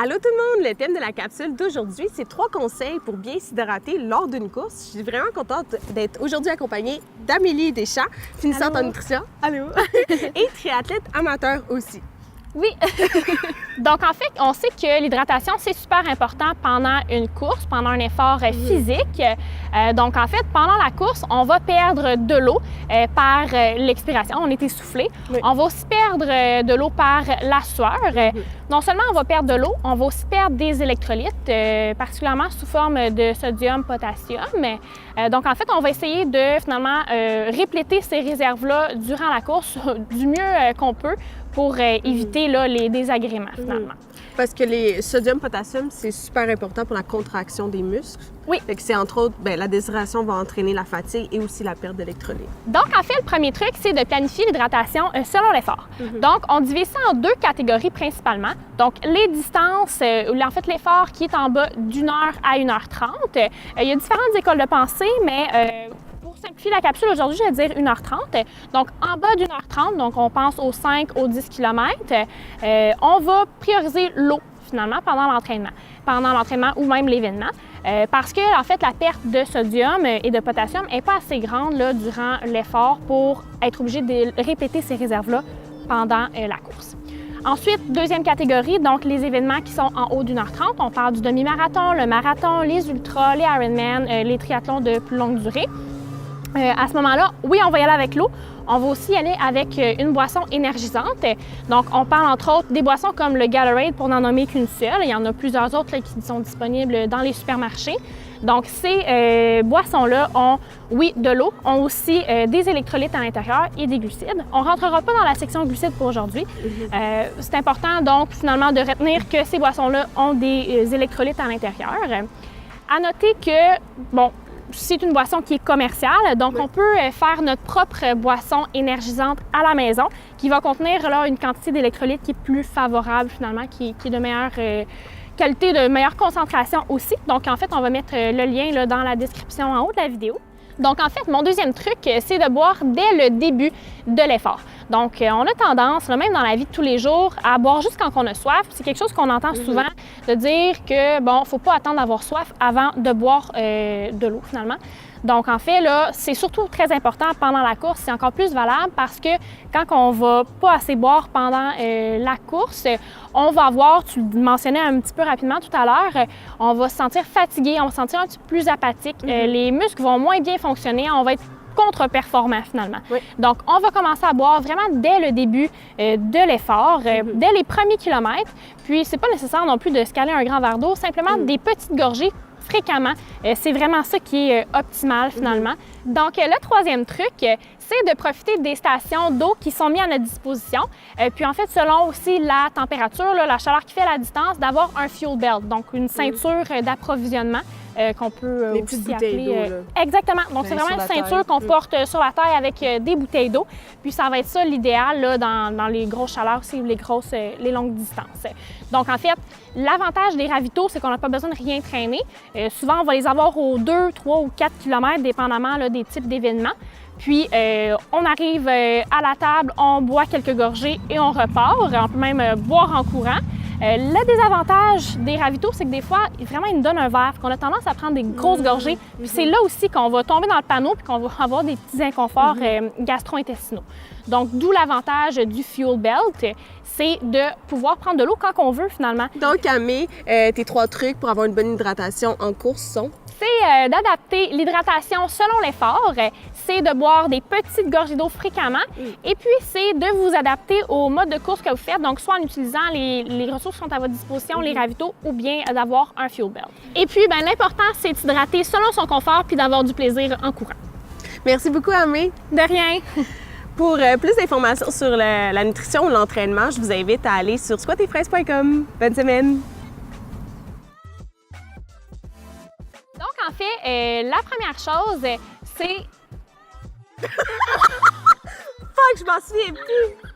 Allô tout le monde! Le thème de la capsule d'aujourd'hui, c'est 3 conseils pour bien s'hydrater lors d'une course. Je suis vraiment contente d'être aujourd'hui accompagnée d'Amélie Deschamps, finissante en nutrition. Allô! Et triathlète amateur aussi. Oui. Donc, en fait, on sait que l'hydratation, c'est super important pendant une course, pendant un effort physique. Donc, en fait, pendant la course, on va perdre de l'eau par l'expiration. On est essoufflé. Oui. On va aussi perdre de l'eau par la sueur. Non seulement on va perdre de l'eau, on va aussi perdre des électrolytes, particulièrement sous forme de sodium, potassium. Donc, en fait, on va essayer de finalement répléter ces réserves-là durant la course du mieux qu'on peut pour éviter là, les désagréments, finalement. Parce que les sodium-potassium, c'est super important pour la contraction des muscles. Oui. Fait que c'est entre autres, la déshydratation va entraîner la fatigue et aussi la perte d'électrolytes. Donc, en fait, le premier truc, c'est de planifier l'hydratation selon l'effort. Donc, on divise ça en 2 catégories principalement. Donc, les distances, en fait, l'effort qui est en bas d'1 heure à 1h30. Il y a différentes écoles de pensée, mais pour simplifier la capsule aujourd'hui, je vais dire 1h30. Donc, en bas d'1h30, donc on pense aux 5 aux 10 km, on va prioriser l'eau finalement pendant l'entraînement ou même l'événement. Parce que, en fait, la perte de sodium et de potassium n'est pas assez grande là, durant l'effort pour être obligé de répéter ces réserves-là pendant la course. Ensuite, deuxième catégorie, donc les événements qui sont en haut d'1h30. On parle du demi-marathon, le marathon, les ultras, les Ironman, les triathlons de plus longue durée. À ce moment-là, oui, on va y aller avec l'eau. On va aussi y aller avec une boisson énergisante. Donc, on parle entre autres des boissons comme le Gatorade, pour n'en nommer qu'une seule. Il y en a plusieurs autres là, qui sont disponibles dans les supermarchés. Donc, ces boissons-là ont, oui, de l'eau, ont aussi des électrolytes à l'intérieur et des glucides. On ne rentrera pas dans la section glucides pour aujourd'hui. C'est important, donc, finalement, de retenir que ces boissons-là ont des électrolytes à l'intérieur. À noter que, bon, c'est une boisson qui est commerciale, donc on peut faire notre propre boisson énergisante à la maison qui va contenir là, une quantité d'électrolytes qui est plus favorable finalement, qui est de meilleure qualité, de meilleure concentration aussi. Donc en fait, on va mettre le lien là, dans la description en haut de la vidéo. Donc en fait, mon deuxième truc, c'est de boire dès le début de l'effort. Donc on a tendance, là, même dans la vie de tous les jours, à boire juste quand on a soif. C'est quelque chose qu'on entend souvent, de dire que, bon, il ne faut pas attendre d'avoir soif avant de boire de l'eau finalement. Donc, en fait, là, c'est surtout très important pendant la course. C'est encore plus valable parce que quand on ne va pas assez boire pendant la course, on va avoir, tu le mentionnais un petit peu rapidement tout à l'heure, on va se sentir fatigué, on va se sentir un petit peu plus apathique. Les muscles vont moins bien fonctionner, on va être contre-performant finalement. Donc, on va commencer à boire vraiment dès le début de l'effort, dès les premiers kilomètres. Puis, c'est pas nécessaire non plus de se caler un grand verre d'eau, simplement des petites gorgées fréquemment. C'est vraiment ça qui est optimal finalement. Donc, le troisième truc, c'est de profiter des stations d'eau qui sont mises à notre disposition. Puis, en fait, selon aussi la température, là, la chaleur qui fait la distance, d'avoir un fuel belt, donc une ceinture d'approvisionnement qu'on peut les petites aussi bouteilles appeler... d'eau, exactement. Donc, c'est vraiment une ceinture qu'on porte sur la taille avec des bouteilles d'eau. Puis, ça va être ça l'idéal là, dans les grosses chaleurs aussi, les longues distances. Donc, en fait, l'avantage des ravitaux, c'est qu'on n'a pas besoin de rien traîner. Souvent, on va les avoir aux 2, 3 ou 4 km, dépendamment là, des types d'événements. Puis, on arrive à la table, on boit quelques gorgées et on repart. On peut même boire en courant. Le désavantage des ravitaux, c'est que des fois, vraiment, ils nous donnent un verre. On a tendance à prendre des grosses gorgées. Puis c'est là aussi qu'on va tomber dans le panneau puis qu'on va avoir des petits inconforts gastro-intestinaux. Donc, d'où l'avantage du fuel belt, c'est de pouvoir prendre de l'eau quand on veut, finalement. Donc, Amé, tes 3 trucs pour avoir une bonne hydratation en course sont? C'est d'adapter l'hydratation selon l'effort, c'est de boire des petites gorgées d'eau fréquemment et puis c'est de vous adapter au mode de course que vous faites, donc soit en utilisant les ressources qui sont à votre disposition, les ravitaux, ou bien d'avoir un fuel belt. Et puis, l'important, c'est de s'hydrater selon son confort puis d'avoir du plaisir en courant. Merci beaucoup, Amé. De rien! Pour plus d'informations sur la nutrition ou l'entraînement, je vous invite à aller sur squattetfraises.com. Bonne semaine! Donc, en fait, la première chose, c'est... Fuck, je m'en souviens plus!